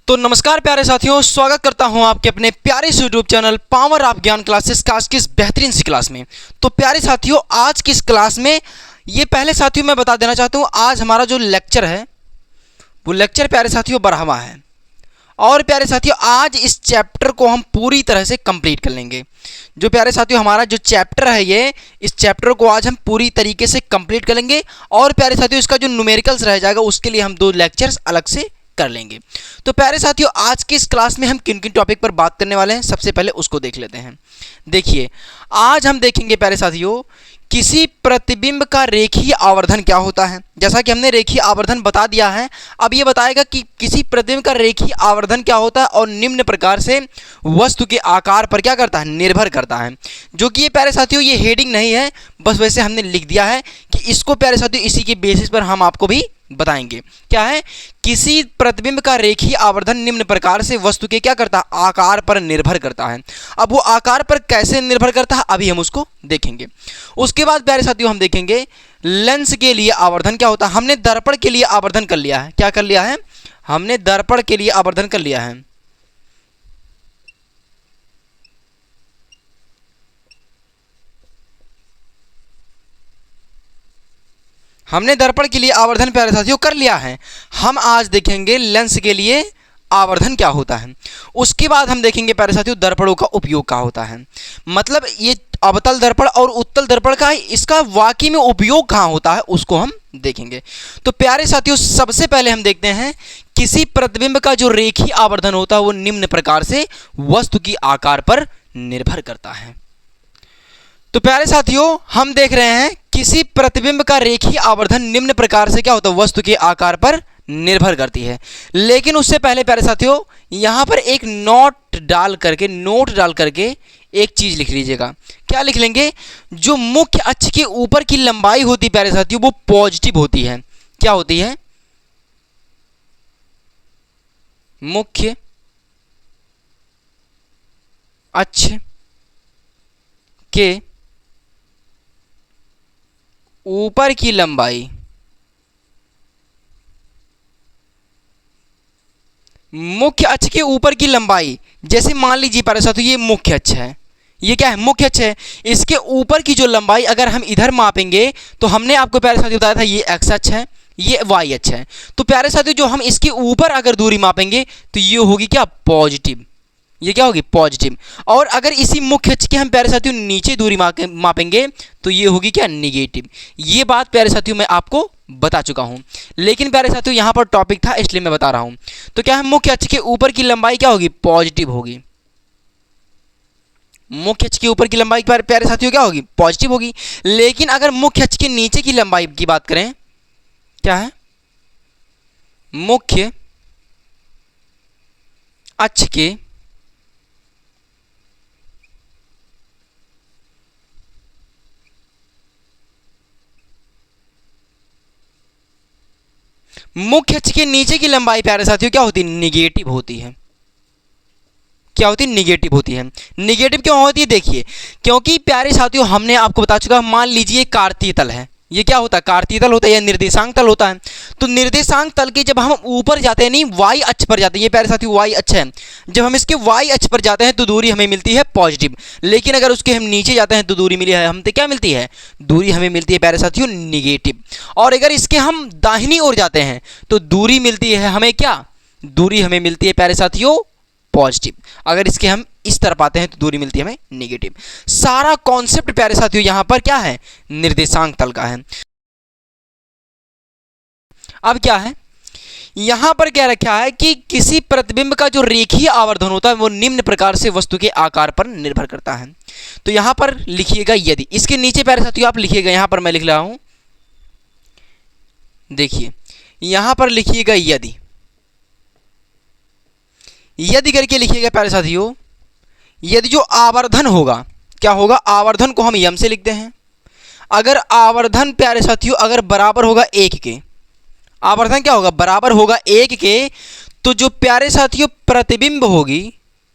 तो नमस्कार प्यारे साथियों, स्वागत करता हूं आपके अपने प्यारे से यूट्यूब चैनल पावर ऑफ ज्ञान क्लासेस आज की इस बेहतरीन सी क्लास में। तो प्यारे साथियों, आज की इस क्लास में ये पहले साथियों मैं बता देना चाहता हूं, आज हमारा जो लेक्चर है वो लेक्चर प्यारे साथियों 12वां है। और प्यारे साथियों, आज इस चैप्टर को हम पूरी तरह से कंप्लीट कर लेंगे। जो प्यारे साथियों हमारा जो चैप्टर है इस चैप्टर को आज हम पूरी तरीके से कंप्लीट कर लेंगे। और प्यारे साथियों, इसका जो न्यूमेरिकल्स रह जाएगा उसके लिए हम 2 लेक्चर्स अलग से कर लेंगे। तो प्यारे साथियों, आज की इस क्लास में हम किन किन टॉपिक पर बात करने वाले हैं, सबसे पहले उसको देख लेते हैं। देखिए, आज हम देखेंगे प्यारे साथियों, किसी प्रतिबिंब का रेखीय आवर्धन क्या होता है। जैसा कि हमने रेखीय आवर्धन बता दिया है, अब ये बताएगा कि किसी प्रतिबिंब का रेखीय आवर्धन क्या होता है और निम्न प्रकार से वस्तु के आकार पर क्या करता है, निर्भर करता है। जो कि ये प्यारे साथियों ये हेडिंग नहीं है, बस वैसे हमने लिख दिया है कि इसको प्यारे साथियों इसी के बेसिस पर हम आपको भी बताएंगे। क्या है, किसी प्रतिबिंब का रेखीय आवर्धन निम्न प्रकार से वस्तु के क्या करता है, आकार पर निर्भर करता है। अब वो आकार पर कैसे निर्भर करता है, अभी हम उसको देखेंगे। उसके बाद प्यारे साथियों हम देखेंगे लेंस के लिए आवर्धन क्या होता है। हमने दर्पण के लिए आवर्धन कर लिया है। क्या कर लिया है, हमने दर्पण के लिए आवर्धन कर लिया है। हमने दर्पण के लिए आवर्धन प्यारे साथियों कर लिया है। हम आज देखेंगे लेंस के लिए आवर्धन क्या होता है। उसके बाद हम देखेंगे प्यारे साथियों दर्पणों का उपयोग क्या होता है। मतलब ये अवतल दर्पण और उत्तल दर्पण का इसका वाकई में उपयोग कहाँ होता है उसको हम देखेंगे। तो प्यारे साथियों, सबसे पहले हम देखते हैं किसी प्रतिबिंब का जो रेखीय आवर्धन होता है वो निम्न प्रकार से वस्तु की आकार पर निर्भर करता है। तो प्यारे साथियों, हम देख रहे हैं किसी प्रतिबिंब का रेखीय आवर्धन निम्न प्रकार से क्या होता है, वस्तु के आकार पर निर्भर करती है। लेकिन उससे पहले प्यारे साथियों यहां पर एक नोट डाल करके एक चीज लिख लीजिएगा। क्या लिख लेंगे, जो मुख्य अक्ष के ऊपर की लंबाई होती है प्यारे साथियों वो पॉजिटिव होती है। क्या होती है, मुख्य अक्ष के ऊपर की लंबाई मुख्य अक्ष के ऊपर की लंबाई, जैसे मान लीजिए प्यारे साथियों ये मुख्य अक्ष है, ये क्या है, मुख्य अक्ष है। इसके ऊपर की जो लंबाई अगर हम इधर मापेंगे तो हमने आपको प्यारे साथियों बताया था ये एक्स अक्ष है, ये वाई अक्ष है। तो प्यारे साथियों जो हम इसके ऊपर अगर दूरी मापेंगे तो ये होगी क्या, पॉजिटिव। ये क्या होगी, पॉजिटिव। और अगर इसी मुख्य अक्ष के हम प्यारे साथियों नीचे दूरी मापेंगे तो ये होगी क्या, निगेटिव। ये बात प्यारे साथियों मैं आपको बता चुका हूं, लेकिन प्यारे साथियों यहां पर टॉपिक था इसलिए मैं बता रहा हूं। तो क्या है, मुख्य अक्ष के ऊपर की लंबाई क्या होगी, पॉजिटिव होगी। मुख्य अक्ष के ऊपर की लंबाई प्यारे साथियों क्या होगी, पॉजिटिव होगी। लेकिन अगर मुख्य अक्ष के नीचे की लंबाई की बात करें, क्या है, मुख्य अक्ष के मुख्य अक्ष के नीचे की लंबाई प्यारे साथियों क्या होती है, निगेटिव होती है। क्या होती है, निगेटिव होती है। निगेटिव क्यों होती है, देखिए, क्योंकि प्यारे साथियों हमने आपको बता चुका, मान लीजिए कार्तीय तल है। ये क्या होता है, कार्तीय तल होता है या निर्देशांक तल होता है। तो निर्देशांक तल के जब हम ऊपर जाते हैं, नहीं वाई अक्ष पर जाते हैं, ये प्यारे साथियों वाई अक्ष है, जब हम इसके वाई अक्ष पर जाते हैं तो दूरी हमें मिलती है पॉजिटिव। लेकिन अगर उसके हम नीचे जाते हैं तो दूरी मिली है हमसे क्या मिलती है, दूरी हमें मिलती है प्यारे साथियों निगेटिव। और अगर इसके हम दाहिनी ओर जाते हैं तो दूरी मिलती है हमें क्या, दूरी हमें मिलती है प्यारे साथियों पॉजिटिव। अगर इसके हम इस तरफ आते हैं तो दूरी मिलती है हमें नेगेटिव। सारा कॉन्सेप्ट प्यारे साथियों यहां पर क्या है, निर्देशांक तल का है। अब क्या है, यहां पर क्या रखा है कि किसी प्रतिबिंब का जो रेखीय आवर्धन होता है वो निम्न प्रकार से वस्तु के आकार पर निर्भर करता है। तो यहां पर लिखिएगा यदि, इसके नीचे प्यारे साथियों आप लिखिएगा, यहां पर मैं लिख रहा हूं, देखिए यहां पर लिखिएगा यदि, यदि करके लिखिएगा प्यारे साथियों। यदि जो आवर्धन होगा, क्या होगा, आवर्धन को हम यम से लिखते हैं। अगर आवर्धन प्यारे साथियों अगर बराबर होगा 1 के, आवर्धन क्या होगा, बराबर होगा 1 के, तो जो प्यारे साथियों प्रतिबिंब होगी,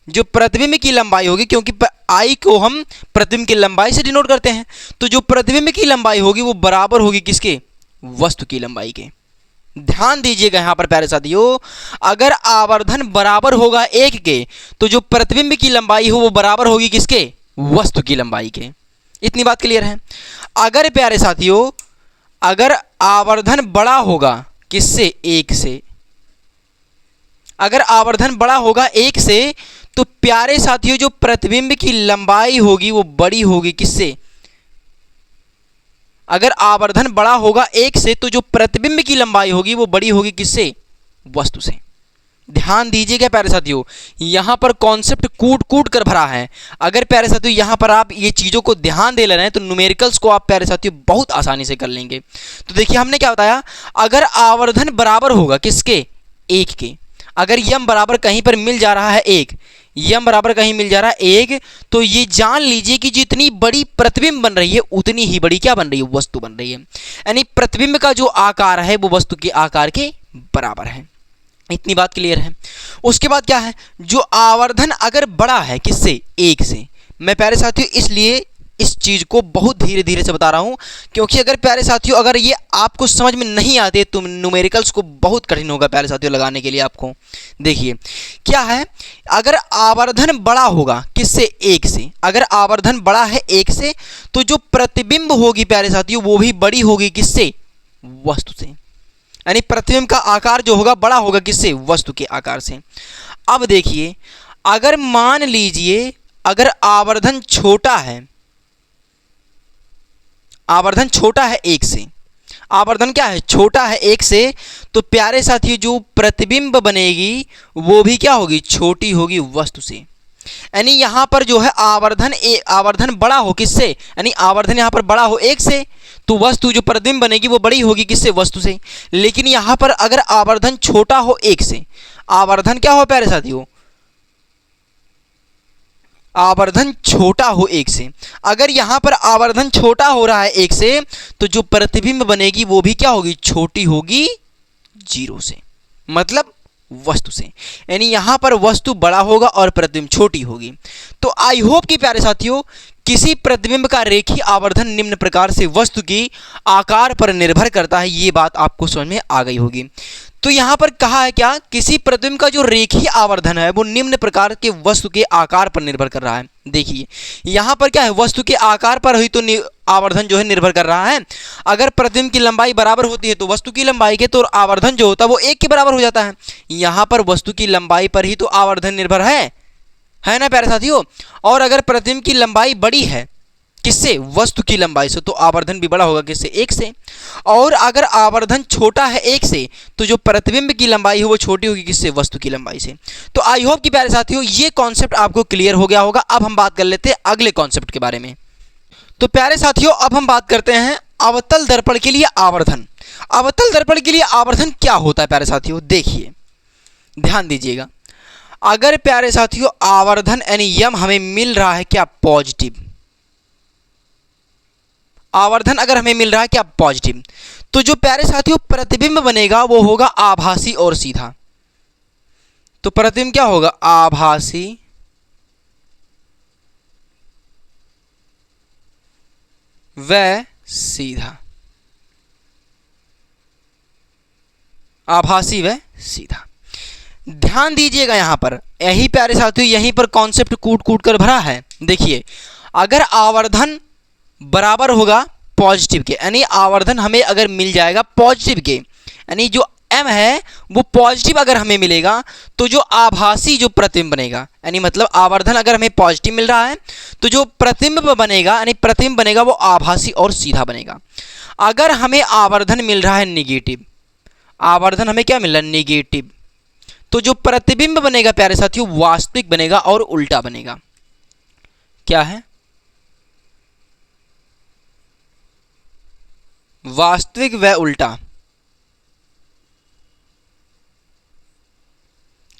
जो प्रतिबिंब की लंबाई होगी, क्योंकि आई को हम प्रतिबिंब की लंबाई से डिनोट करते हैं, तो जो प्रतिबिंब की लंबाई होगी वो बराबर होगी किसके, वस्तु की लंबाई के। ध्यान दीजिएगा यहाँ पर प्यारे साथियों, अगर आवर्धन बराबर होगा 1 के तो जो प्रतिबिंब की लंबाई हो वो बराबर होगी किसके? वस्तु की लंबाई के। इतनी बात क्लियर है। अगर प्यारे साथियों, अगर आवर्धन बड़ा होगा किससे? 1 से। अगर आवर्धन बड़ा होगा 1 से तो प्यारे साथियों जो प्रतिबिंब की लंबाई होगी वो बड़ी होगी किससे? अगर आवर्धन बड़ा होगा 1 से तो जो प्रतिबिंब की लंबाई होगी वो बड़ी होगी किससे? वस्तु से। ध्यान दीजिएगा प्यारे साथियों, यहां पर कॉन्सेप्ट कूट कूट कर भरा है। अगर प्यारे साथियों यहां पर आप ये चीज़ों को ध्यान दे ले रहे हैं तो न्यूमेरिकल्स को आप प्यारे साथियों बहुत आसानी से कर लेंगे। तो देखिए हमने क्या बताया, अगर आवर्धन बराबर होगा किसके? 1 के। अगर यम बराबर कहीं पर मिल जा रहा है 1, यम बराबर कहीं मिल जा रहा है 1, तो ये जान लीजिए कि जितनी बड़ी प्रतिबिंब बन रही है उतनी ही बड़ी क्या बन रही है? वस्तु बन रही है। यानी प्रतिबिंब का जो आकार है वो वस्तु के आकार के बराबर है। इतनी बात क्लियर है। उसके बाद क्या है, जो आवर्धन अगर बड़ा है किससे? 1 से। मैं प्यारे साथियों इसलिए इस चीज़ को बहुत धीरे धीरे से बता रहा हूं, क्योंकि अगर प्यारे साथियों अगर ये आपको समझ में नहीं आते तो न्यूमेरिकल्स को बहुत कठिन होगा प्यारे साथियों लगाने के लिए आपको। देखिए क्या है, अगर आवर्धन बड़ा होगा किससे? 1 से। अगर आवर्धन बड़ा है 1 से तो जो प्रतिबिंब होगी प्यारे साथियों वो भी बड़ी होगी किससे? वस्तु से। यानी प्रतिबिंब का आकार जो होगा बड़ा होगा किससे? वस्तु के आकार से। अब देखिए, अगर मान लीजिए अगर आवर्धन छोटा है, आवर्धन छोटा है 1 से, आवर्धन क्या है? छोटा है 1 से, तो प्यारे साथियों जो प्रतिबिंब बनेगी वो भी क्या होगी? छोटी होगी वस्तु से। यानी यहां पर जो है आवर्धन बड़ा हो किससे? यानी आवर्धन यहां पर बड़ा हो 1 से तो वस्तु जो प्रतिबिंब बनेगी वो बड़ी होगी किससे? वस्तु से। लेकिन यहां पर अगर आवर्धन छोटा हो 1 से, आवर्धन क्या हो प्यारे साथियों? आवर्धन छोटा हो 1 से। अगर यहां पर आवर्धन छोटा हो रहा है 1 से तो जो प्रतिबिंब बनेगी वो भी क्या होगी? छोटी होगी 0 से, मतलब वस्तु से। यानी यहां पर वस्तु बड़ा होगा और प्रतिबिंब छोटी होगी। तो आई होप कि प्यारे साथियों किसी प्रतिबिंब का रेखीय आवर्धन निम्न प्रकार से वस्तु की आकार पर निर्भर करता है, ये बात आपको समझ में आ गई होगी। तो यहां पर कहा है क्या, किसी प्रतिबिंब का जो रेखीय आवर्धन है वो निम्न प्रकार के वस्तु के आकार पर निर्भर कर रहा है। देखिए यहां पर क्या है, वस्तु के आकार पर ही तो आवर्धन जो है निर्भर कर रहा है। अगर प्रतिबिंब की लंबाई बराबर होती है तो वस्तु की लंबाई के, तो आवर्धन जो होता है वो 1 के बराबर हो जाता है। यहां पर वस्तु की लंबाई पर ही तो आवर्धन निर्भर है ना प्यारे साथियों। और अगर प्रतिबिंब की लंबाई बड़ी है किससे? वस्तु की लंबाई से, तो आवर्धन भी बड़ा होगा किससे? 1 से। और अगर आवर्धन छोटा है 1 से तो जो प्रतिबिंब की लंबाई है वो छोटी होगी किससे? वस्तु की लंबाई से। तो आई होप कि प्यारे साथियों ये कॉन्सेप्ट आपको क्लियर हो गया होगा। अब हम बात कर लेते हैं अगले कॉन्सेप्ट के बारे में। तो प्यारे साथियों अब हम बात करते हैं अवतल दर्पण के लिए आवर्धन। अवतल दर्पण के लिए आवर्धन क्या होता है प्यारे साथियों? देखिए ध्यान दीजिएगा, अगर प्यारे साथियों आवर्धन यानी यम हमें मिल रहा है क्या? पॉजिटिव। आवर्धन अगर हमें मिल रहा है क्या? पॉजिटिव, तो जो प्यारे साथियों प्रतिबिंब बनेगा वो होगा आभासी और सीधा। तो प्रतिबिंब क्या होगा? आभासी व सीधा। आभासी व सीधा। ध्यान दीजिएगा यहां पर, यही प्यारे साथियों यहीं पर कॉन्सेप्ट कूट कूट कर भरा है। देखिए अगर आवर्धन बराबर होगा पॉजिटिव के, यानी आवर्धन हमें अगर मिल जाएगा पॉजिटिव के, यानी जो m है वो पॉजिटिव अगर हमें मिलेगा तो जो आभासी जो प्रतिबिंब बनेगा, यानी मतलब आवर्धन अगर हमें पॉजिटिव मिल रहा है तो जो प्रतिबिंब बनेगा यानी प्रतिबिंब बनेगा वो आभासी और सीधा बनेगा। अगर हमें आवर्धन मिल रहा है निगेटिव, आवर्धन हमें क्या मिल रहा है? निगेटिव, तो जो प्रतिबिंब बनेगा प्यारे साथियों वास्तविक बनेगा और उल्टा बनेगा। क्या है? वास्तविक व उल्टा।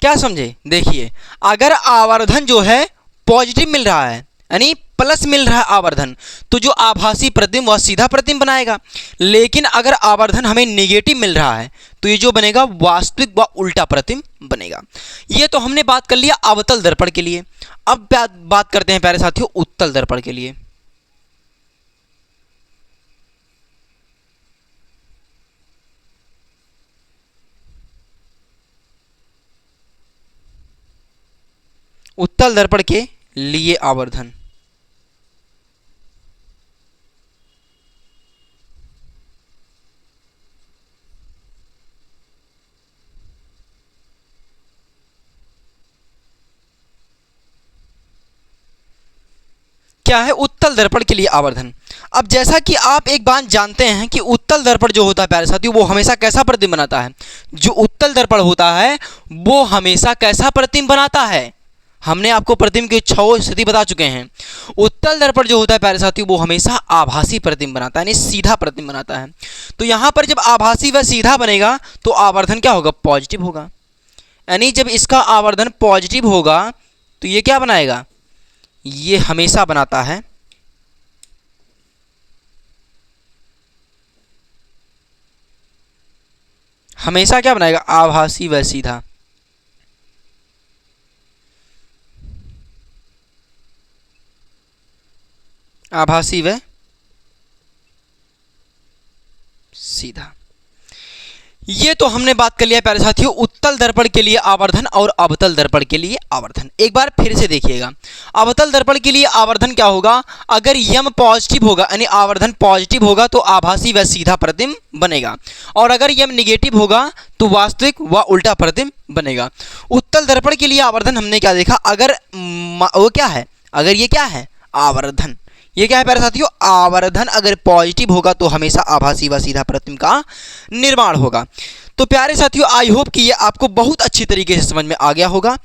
क्या समझे? देखिए अगर आवर्धन जो है पॉजिटिव मिल रहा है यानी प्लस मिल रहा है आवर्धन, तो जो आभासी प्रतिबिंब वह सीधा प्रतिबिंब बनाएगा। लेकिन अगर आवर्धन हमें नेगेटिव मिल रहा है तो ये जो बनेगा वास्तविक व उल्टा प्रतिबिंब बनेगा। ये तो हमने बात कर लिया अवतल दर्पण के लिए। अब बात करते हैं प्यारे साथियों उत्तल दर्पण के लिए। उत्तल दर्पण के लिए आवर्धन। क्या है? उत्तल दर्पण के लिए आवर्धन। अब जैसा कि आप एक बात जानते हैं कि उत्तल दर्पण जो होता है प्यारे साथियों, वो हमेशा कैसा प्रतिबिंब बनाता है? जो उत्तल दर्पण होता है वो हमेशा कैसा प्रतिबिंब बनाता है? हमने आपको प्रतिबिंब की 6 स्थिति बता चुके हैं। उत्तल दर्पण जो होता है प्यारे साथियों, वो हमेशा आभासी प्रतिबिंब बनाता है, यानी सीधा प्रतिबिंब बनाता है। तो यहाँ पर जब आभासी व सीधा बनेगा तो आवर्धन क्या होगा? पॉजिटिव होगा। यानी जब इसका आवर्धन पॉजिटिव होगा तो ये क्या बनाएगा? ये हमेशा बनाता है हमेशा क्या बनाएगा? आभासी व सीधा। आभासी व सीधा। ये तो हमने बात कर लिया प्यारे साथियों उत्तल दर्पण के लिए आवर्धन और अवतल दर्पण के लिए आवर्धन। एक बार फिर से देखिएगा, अवतल दर्पण के लिए आवर्धन क्या होगा? अगर यम पॉजिटिव होगा यानी आवर्धन पॉजिटिव होगा तो आभासी व सीधा प्रतिबिंब बनेगा, और अगर यम निगेटिव होगा तो वास्तविक व उल्टा प्रतिबिंब बनेगा। उत्तल दर्पण के लिए आवर्धन हमने क्या देखा? अगर वो क्या है? अगर ये क्या है? आवर्धन। ये क्या है प्यारे साथियों? आवर्धन अगर पॉजिटिव होगा तो हमेशा आभासी व सीधा प्रतिबिंब का निर्माण होगा। तो प्यारे साथियों आई होप कि ये आपको बहुत अच्छी तरीके से समझ में आ गया होगा।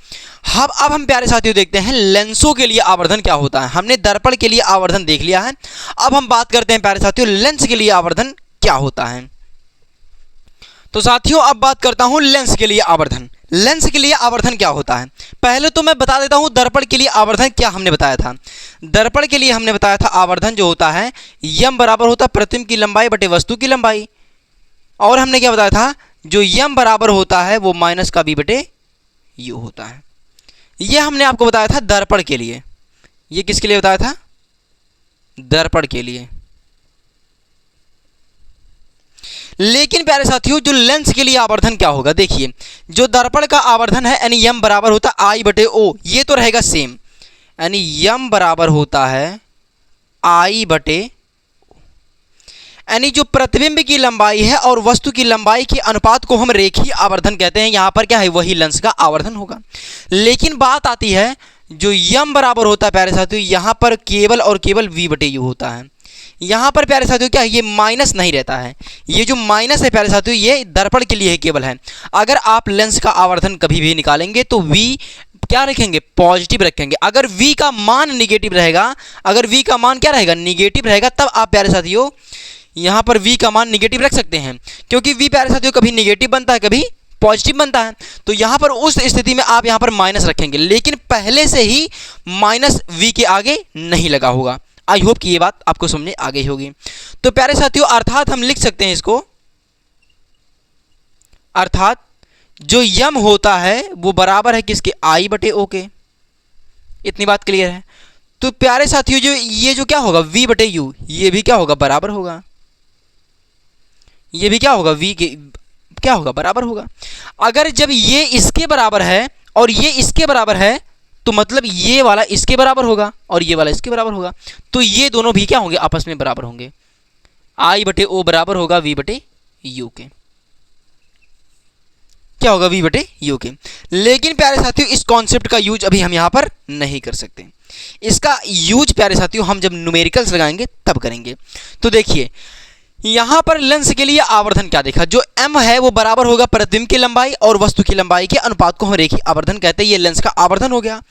अब हम प्यारे साथियों देखते हैं लेंसों के लिए आवर्धन क्या होता है। हमने दर्पण के लिए आवर्धन देख लिया है, अब हम बात करते हैं प्यारे साथियों लेंस के लिए आवर्धन क्या होता है। तो साथियों अब बात करता हूं लेंस के लिए आवर्धन। लेंस के लिए आवर्धन क्या होता है? पहले तो मैं बता देता हूं दर्पण के लिए आवर्धन क्या हमने बताया था। दर्पण के लिए हमने बताया था आवर्धन जो होता है यम बराबर होता है प्रतिबिंब की लंबाई बटे वस्तु की लंबाई, और हमने क्या बताया था? जो यम बराबर होता है वो माइनस का बी बटे यू होता है। यह हमने आपको बताया था दर्पण के लिए। ये किसके लिए बताया था? दर्पण के लिए। लेकिन प्यारे साथियों जो लेंस के लिए आवर्धन क्या होगा? देखिए जो दर्पण का आवर्धन है यानी यम बराबर होता है आई बटे ओ, ये तो रहेगा सेम, यानी यम बराबर होता है आई बटे, यानी जो प्रतिबिंब की लंबाई है और वस्तु की लंबाई के अनुपात को हम रेखीय आवर्धन कहते हैं। यहां पर क्या है? वही लेंस का आवर्धन होगा। लेकिन बात आती है जो यम बराबर होता है प्यारे साथियों, यहां पर केवल और केवल वी बटे यू होता है। यहाँ पर प्यारे साथियों क्या है? ये माइनस नहीं रहता है। ये जो माइनस है प्यारे साथियों ये दर्पण के लिए केवल है। अगर आप लेंस का आवर्धन कभी भी निकालेंगे तो v क्या रखेंगे? पॉजिटिव रखेंगे। अगर v का मान निगेटिव रहेगा, अगर v का मान क्या रहेगा? निगेटिव रहेगा, तब आप प्यारे साथियों यहाँ पर v का मान निगेटिव रख सकते हैं, क्योंकि v प्यारे साथियों कभी निगेटिव बनता है कभी पॉजिटिव बनता है। तो यहाँ पर उस स्थिति में आप यहाँ पर माइनस रखेंगे, लेकिन पहले से ही माइनस v के आगे नहीं लगा होगा। आई होप कि ये बात आपको समझ आ गई होगी। तो प्यारे साथियों अर्थात हम लिख सकते हैं इसको, अर्थात जो यम होता है वो बराबर है किसके? आई बटे ओ के। इतनी बात क्लियर है। तो प्यारे साथियों जो ये जो क्या होगा? वी बटे यू, ये भी क्या होगा? बराबर होगा। ये भी क्या होगा? वी के क्या होगा? बराबर होगा। अगर जब ये इसके बराबर है और ये इसके बराबर है तो मतलब ये वाला इसके बराबर होगा और ये वाला इसके बराबर होगा, तो ये दोनों भी क्या होंगे? आपस में बराबर होंगे। आई बटे ओ बराबर होगा वी बटे यू के। क्या होगा? वी बटे यू के। लेकिन प्यारे साथियों इस कॉन्सेप्ट का यूज अभी हम यहां पर नहीं कर सकते। इसका यूज प्यारे साथियों हम जब न्यूमेरिकल्स लगाएंगे तब करेंगे। तो देखिए यहां पर लेंस के लिए आवर्धन क्या देखा? जो m है वो बराबर होगा प्रतिबिंब की लंबाई और वस्तु की लंबाई के अनुपात को हम रेखीय आवर्धन कहते हैं। ये लेंस का आवर्धन हो गया।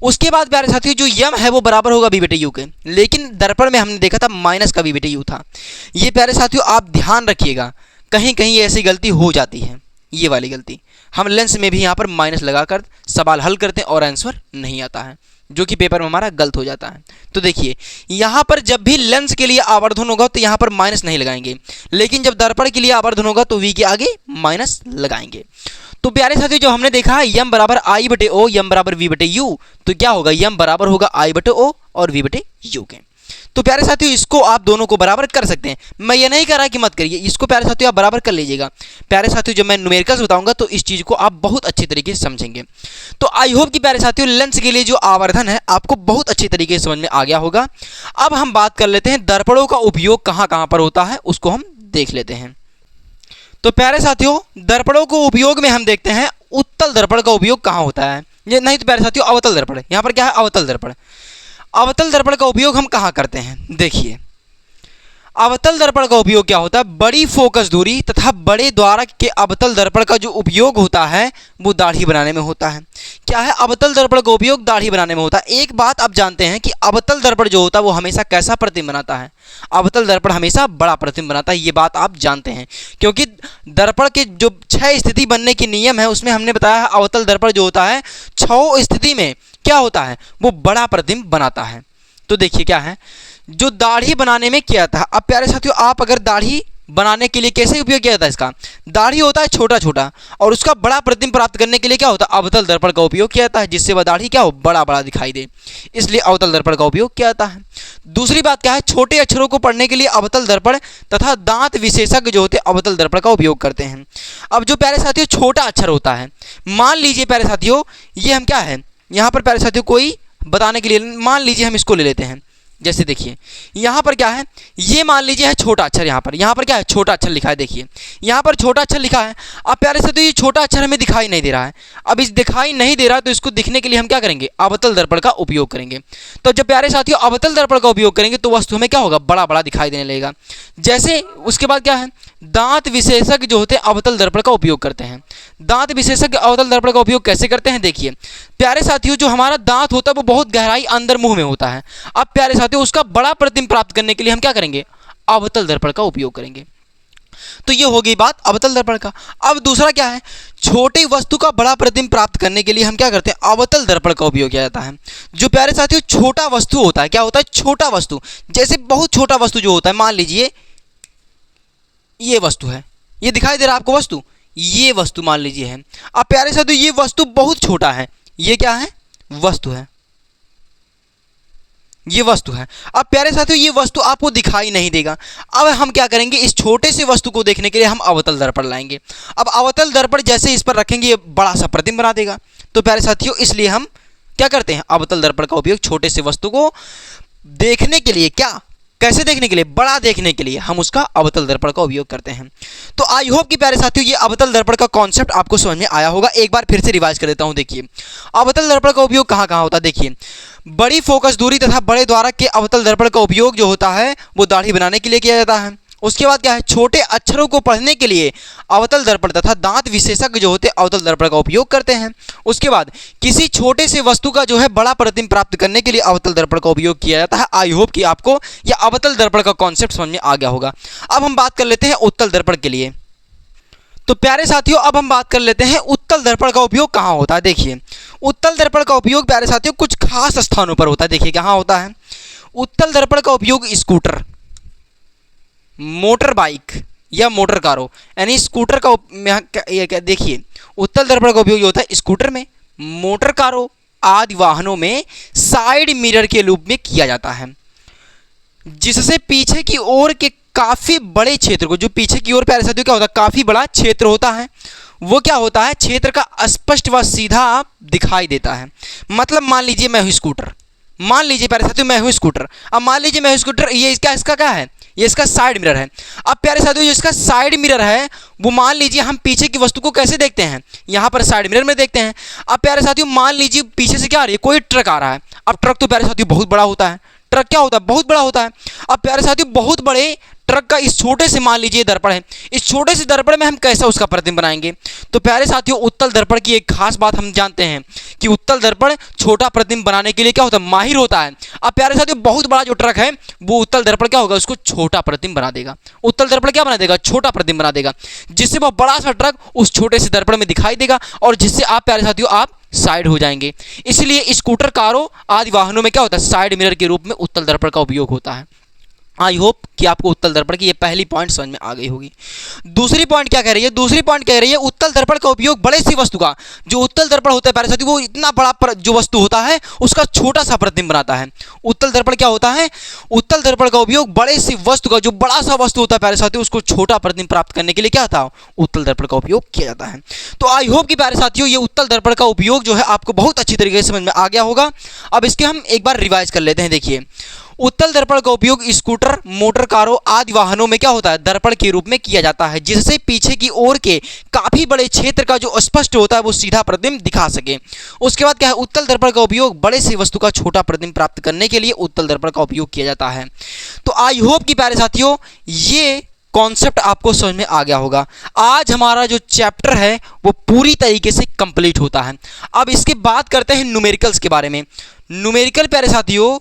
उसके बाद प्यारे साथियों जो m है वो बराबर होगा b बटे यू के, लेकिन दर्पण में हमने देखा था माइनस का b बटे यू था। ये प्यारे साथियों आप ध्यान रखिएगा, कहीं कहीं ऐसी गलती हो जाती है, ये वाली गलती। हम लेंस में भी यहाँ पर माइनस लगाकर सवाल हल करते हैं और आंसर नहीं आता है, जो कि पेपर में हमारा गलत हो जाता है। तो देखिए यहाँ पर जब भी लेंस के लिए आवर्धन होगा तो यहाँ पर माइनस नहीं लगाएंगे, लेकिन जब दर्पण के लिए आवर्धन होगा तो v के आगे माइनस लगाएंगे। तो प्यारे साथियों जो हमने देखा है यम बराबर आई बटे ओ, यम बराबर वी बटे यू, तो क्या होगा? यम बराबर होगा आई बटे ओ और वी बटे यू के। तो प्यारे साथियों इसको आप दोनों को बराबर कर सकते हैं। मैं ये नहीं कह रहा कि मत करिए, इसको प्यारे साथियों आप बराबर कर लीजिएगा। प्यारे साथियों जब मैं न्यूमेरिकल्स बताऊंगा तो इस चीज़ को आप बहुत अच्छी तरीके से समझेंगे। तो आई होप कि प्यारे साथियों लेंस के लिए जो आवर्धन है आपको बहुत अच्छी तरीके से समझ में आ गया होगा। अब हम बात कर लेते हैं दर्पणों का उपयोग कहाँ कहाँ पर होता है, उसको हम देख लेते हैं। तो प्यारे साथियों दर्पणों को उपयोग में हम देखते हैं उत्तल दर्पण का उपयोग कहाँ होता है, ये नहीं तो प्यारे साथियों अवतल दर्पण, यहाँ पर क्या है अवतल दर्पण। अवतल दर्पण का उपयोग हम कहाँ करते हैं, देखिए अवतल दर्पण का उपयोग क्या होता है, बड़ी फोकस दूरी तथा बड़े द्वारक के अवतल दर्पण का जो उपयोग होता है वो दाढ़ी बनाने में होता है। क्या है, अवतल दर्पण का उपयोग दाढ़ी बनाने में होता है। एक बात आप जानते हैं कि अवतल दर्पण जो होता है वो हमेशा कैसा प्रतिबिंब बनाता है, अवतल दर्पण हमेशा बड़ा प्रतिबिंब बनाता है, ये बात आप जानते हैं। क्योंकि दर्पण के जो 6 स्थिति बनने के नियम है उसमें हमने बताया है अवतल दर्पण जो होता है 6 स्थिति में क्या होता है, वो बड़ा प्रतिबिंब बनाता है। तो देखिए क्या है, जो दाढ़ी बनाने में किया था। अब प्यारे साथियों आप अगर दाढ़ी बनाने के लिए कैसे उपयोग किया जाता है इसका, दाढ़ी होता है छोटा छोटा और उसका बड़ा प्रतिबिंब प्राप्त करने के लिए क्या होता है अवतल दर्पण का उपयोग किया जाता है, जिससे वह दाढ़ी क्या हो बड़ा बड़ा दिखाई दे, इसलिए अवतल दर्पण का उपयोग किया जाता है। दूसरी बात क्या है, छोटे अक्षरों को पढ़ने के लिए अवतल दर्पण तथा दांत विशेषज्ञ जो होते हैं अवतल दर्पण का उपयोग करते हैं। अब जो प्यारे साथियों छोटा अक्षर होता है, मान लीजिए प्यारे साथियों ये हम क्या है यहाँ पर प्यारे साथियों कोई बताने के लिए मान लीजिए हम इसको ले लेते हैं। जैसे देखिए यहाँ पर क्या है, ये मान लीजिए है छोटा अक्षर, यहाँ पर क्या है छोटा अक्षर लिखा है, देखिए यहाँ पर छोटा अक्षर लिखा है। अब प्यारे साथियों ये छोटा अक्षर हमें दिखाई नहीं दे रहा है, अब इस दिखाई नहीं दे रहा तो इसको दिखने के लिए हम क्या करेंगे अवतल दर्पण का उपयोग करेंगे। तो जब प्यारे साथियों अवतल दर्पण का उपयोग करेंगे तो वस्तु हमें क्या होगा बड़ा बड़ा दिखाई देने लगेगा। जैसे उसके बाद क्या है, दांत विशेषज्ञ जो होते हैं अवतल दर्पण का उपयोग करते हैं। दांत विशेषज्ञ अवतल दर्पण का उपयोग कैसे करते हैं, देखिए प्यारे साथियों जो हमारा दांत होता है वो बहुत गहराई अंदर मुंह में होता है। अब प्यारे साथियों उसका बड़ा प्रतिबिंब प्राप्त करने के लिए हम क्या करेंगे अवतल दर्पण का उपयोग करेंगे। तो ये हो गई बात अवतल दर्पण का। अब दूसरा क्या है, छोटी वस्तु का बड़ा प्रतिबिंब प्राप्त करने के लिए हम क्या करते हैं अवतल दर्पण का उपयोग किया जाता है। जो प्यारे साथियों छोटा वस्तु होता है, क्या होता है छोटा वस्तु, जैसे बहुत छोटा वस्तु जो होता है, मान लीजिए ये वस्तु है, ये दिखाई दे रहा है आपको वस्तु, ये वस्तु मान लीजिए है। अब प्यारे साथियों ये वस्तु बहुत छोटा है, ये क्या है वस्तु है, ये वस्तु है। अब प्यारे साथियों ये वस्तु आपको दिखाई नहीं देगा। अब हम क्या करेंगे, इस छोटे से वस्तु को देखने के लिए हम अवतल दर्पण लाएंगे। अब अवतल दर्पण जैसे इस पर रखेंगे ये बड़ा सा प्रतिबिंब बना देगा। तो प्यारे साथियों इसलिए हम क्या करते हैं अवतल दर्पण का उपयोग छोटे से वस्तु को देखने के लिए, क्या कैसे देखने के लिए, बड़ा देखने के लिए हम उसका अवतल दर्पण का उपयोग करते हैं। तो आई होप कि प्यारे साथियों ये अवतल दर्पण का कॉन्सेप्ट आपको समझ में आया होगा। एक बार फिर से रिवाइज कर देता हूं। देखिए अवतल दर्पण का उपयोग कहाँ कहाँ होता है, देखिए बड़ी फोकस दूरी तथा बड़े द्वारक के अवतल दर्पण का उपयोग जो होता है वो दाढ़ी बनाने के लिए किया जाता है। उसके बाद क्या है, छोटे अक्षरों को पढ़ने के लिए अवतल दर्पण तथा दांत विशेषज्ञ जो होते हैं अवतल दर्पण का उपयोग करते हैं। उसके बाद किसी छोटे से वस्तु का जो है बड़ा प्रतिबिंब प्राप्त करने के लिए अवतल दर्पण का उपयोग किया जाता है। आई होप कि आपको यह अवतल दर्पण का कॉन्सेप्ट समझ में आ गया होगा। अब हम बात कर लेते हैं उत्तल दर्पण के लिए। तो प्यारे साथियों अब हम बात कर लेते हैं उत्तल दर्पण का उपयोग कहाँ होता है। देखिए उत्तल दर्पण का उपयोग प्यारे साथियों कुछ खास स्थानों पर होता है। देखिए कहाँ होता है, उत्तल दर्पण का उपयोग स्कूटर, मोटर बाइक या मोटर कारों यानी स्कूटर का देखिए उत्तल दर्पण का उपयोग होता है स्कूटर में, मोटर कारों आदि वाहनों में साइड मिरर के रूप में किया जाता है, जिससे पीछे की ओर के काफ़ी बड़े क्षेत्र को, जो पीछे की ओर प्यारे साथियों क्या होता है काफ़ी बड़ा क्षेत्र होता है, वो क्या होता है क्षेत्र का स्पष्ट व सीधा दिखाई देता है। मतलब मान लीजिए मैं हूँ स्कूटर, मान लीजिए प्यारे साथियों मैं हूँ स्कूटर, अब मान लीजिए मैं हूँ स्कूटर, ये इसका क्या है, ये इसका साइड मिरर है। अब प्यारे साथियों जो इसका साइड मिरर है वो मान लीजिए हम पीछे की वस्तु को कैसे देखते हैं, यहाँ पर साइड मिरर में देखते हैं। अब प्यारे साथियों मान लीजिए पीछे से क्या आ रही है, कोई ट्रक आ रहा है। अब ट्रक तो प्यारे साथियों बहुत बड़ा होता है, ट्रक क्या होता है बहुत बड़ा होता है। अब प्यारे साथियों बहुत बड़े ट्रक का इस छोटे से मान लीजिए दर्पण है, इस छोटे से दर्पण में हम कैसा उसका प्रतिबिंब बनाएंगे। तो प्यारे साथियों उत्तल दर्पण की एक खास बात हम जानते हैं कि उत्तल दर्पण छोटा प्रतिबिंब बनाने के लिए क्या होता है माहिर होता है। अब प्यारे साथियों बहुत बड़ा जो ट्रक है वो उत्तल दर्पण क्या होगा उसको छोटा प्रतिबिंब बना देगा, उत्तल दर्पण क्या बना देगा छोटा प्रतिबिंब बना देगा, जिससे वह बड़ा सा ट्रक उस छोटे से दर्पण में दिखाई देगा और जिससे आप प्यारे साथियों आप साइड हो जाएंगे। इसलिए स्कूटर कारों आदि वाहनों में क्या होता है साइड मिरर के रूप में उत्तल दर्पण का उपयोग होता है। आई होप कि आपको उत्तल दर्पण की ये पहली पॉइंट समझ में आ गई होगी। दूसरी पॉइंट क्या कह रही है? दूसरी पॉइंट कह रही है उत्तल दर्पण का उपयोग बड़े सी वस्तु का, जो उत्तल दर्पण होता है प्यारे साथियों, वो इतना बड़ा जो वस्तु होता है उसका छोटा सा प्रतिबिंब बनाता है। उत्तल दर्पण क्या होता है? उत्तल दर्पण का उपयोग बड़े सी वस्तु का, जो बड़ा सा वस्तु होता है प्यारे साथियों, उसको छोटा प्रतिबिंब प्राप्त करने के लिए क्या था? उत्तल दर्पण का उपयोग किया जाता है। तो आई होप कि प्यारे साथियों ये उत्तल दर्पण का उपयोग जो है आपको बहुत अच्छी तरीके से समझ में आ गया होगा। अब इसके हम एक बार रिवाइज कर लेते हैं। देखिए, उत्तल दर्पण का उपयोग स्कूटर, मोटर कारों आदि वाहनों में क्या होता है? दर्पण के रूप में किया जाता है, जिससे पीछे की ओर के काफी बड़े क्षेत्र का जो स्पष्ट होता है वो सीधा प्रतिबिंब दिखा सके। उसके बाद क्या है? उत्तल दर्पण का उपयोग बड़े से वस्तु का छोटा प्रतिबिंब प्राप्त करने के लिए उत्तल दर्पण का उपयोग किया जाता है। तो आई होप कि प्यारे साथियों ये कॉन्सेप्ट आपको समझ में आ गया होगा। आज हमारा जो चैप्टर है वो पूरी तरीके से कंप्लीट होता है। अब इसके बाद करते हैं न्यूमेरिकल्स के बारे में। न्यूमेरिकल प्यारे साथियों,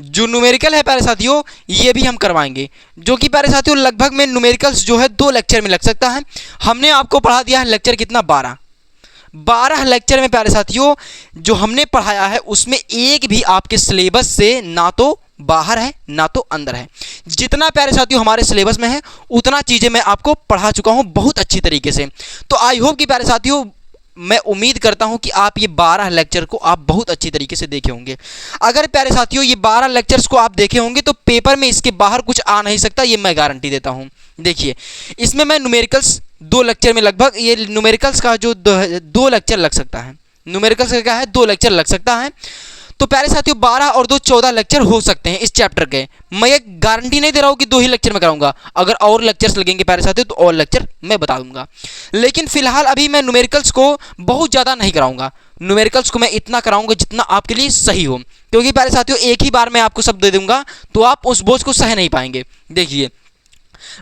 जो न्यूमेरिकल है प्यारे साथियों, ये भी हम करवाएंगे, जो कि प्यारे साथियों लगभग में न्यूमेरिकल्स जो है 2 लेक्चर में लग सकता है। हमने आपको पढ़ा दिया है लेक्चर कितना? 12 लेक्चर में प्यारे साथियों जो हमने पढ़ाया है उसमें एक भी आपके सिलेबस से ना तो बाहर है ना तो अंदर है। जितना प्यारे साथियों हमारे सिलेबस में है उतना चीज़ें मैं आपको पढ़ा चुका हूँ बहुत अच्छी तरीके से। तो आई होप कि प्यारे साथियों मैं उम्मीद करता हूं कि आप ये 12 लेक्चर को आप बहुत अच्छी तरीके से देखे होंगे। अगर प्यारे साथियों ये 12 लेक्चर्स को आप देखे होंगे तो पेपर में इसके बाहर कुछ आ नहीं सकता, ये मैं गारंटी देता हूं। देखिए, इसमें मैं न्यूमेरिकल्स 2 लेक्चर में लगभग ये न्यूमेरिकल्स का जो 2 लेक्चर लग सकता है। न्यूमेरिकल्स का क्या है? 2 लेक्चर लग सकता है। तो प्यारे साथियों 12 और 2 14 लेक्चर हो सकते हैं इस चैप्टर के। मैं ये गारंटी नहीं दे रहा हूँ कि 2 ही लेक्चर में कराऊंगा। अगर और लेक्चर्स लगेंगे प्यारे साथियों तो और लेक्चर मैं बता दूंगा। लेकिन फिलहाल अभी मैं न्यूमेरिकल्स को बहुत ज़्यादा नहीं कराऊंगा। न्यूमेरिकल्स को मैं इतना कराऊंगा जितना आपके लिए सही हो, क्योंकि प्यारे साथियों एक ही बार मैं आपको सब दे दूंगा तो आप उस बोझ को सह नहीं पाएंगे। देखिए,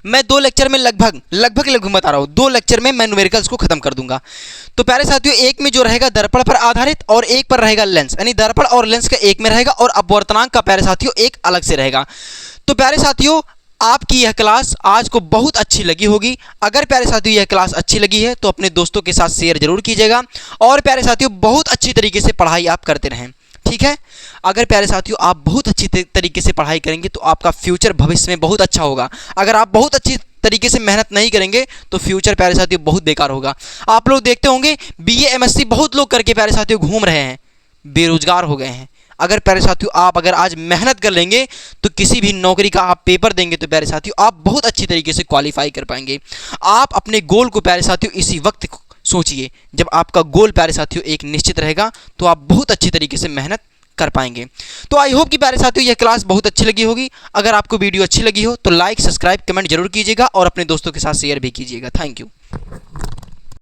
मैं 2 लेक्चर में लगभग बता रहा हूँ, 2 लेक्चर में मैं न्यूमेरिकल्स को खत्म कर दूंगा। तो प्यारे साथियों एक में जो रहेगा दर्पण पर आधारित और एक पर रहेगा लेंस, यानी दर्पण और लेंस का एक में रहेगा और अपवर्तनांक का प्यारे साथियों एक अलग से रहेगा। तो प्यारे साथियों आपकी यह क्लास आज को बहुत अच्छी लगी होगी। अगर प्यारे साथियों यह क्लास अच्छी लगी है तो अपने दोस्तों के साथ शेयर जरूर कीजिएगा और प्यारे साथियों बहुत अच्छी तरीके से पढ़ाई आप करते रहें, ठीक है। अगर प्यारे साथियों आप बहुत अच्छी तरीके से पढ़ाई करेंगे तो आपका फ्यूचर भविष्य में बहुत अच्छा होगा। अगर आप बहुत अच्छी तरीके से मेहनत नहीं करेंगे तो फ्यूचर प्यारे साथियों बहुत बेकार होगा। आप लोग देखते होंगे बीए एमएससी बहुत लोग करके प्यारे साथियों घूम रहे हैं, बेरोजगार हो गए हैं। अगर प्यारे साथियों आप अगर आज मेहनत कर लेंगे तो किसी भी नौकरी का आप पेपर देंगे तो प्यारे साथियों आप बहुत अच्छी तरीके से क्वालिफाई कर पाएंगे। आप अपने गोल को प्यारे साथियों इसी वक्त सोचिए। जब आपका गोल प्यारे साथियों एक निश्चित रहेगा तो आप बहुत अच्छी तरीके से मेहनत कर पाएंगे। तो आई होप कि प्यारे साथियों यह क्लास बहुत अच्छी लगी होगी। अगर आपको वीडियो अच्छी लगी हो तो लाइक, सब्सक्राइब, कमेंट जरूर कीजिएगा और अपने दोस्तों के साथ शेयर भी कीजिएगा। Thank you.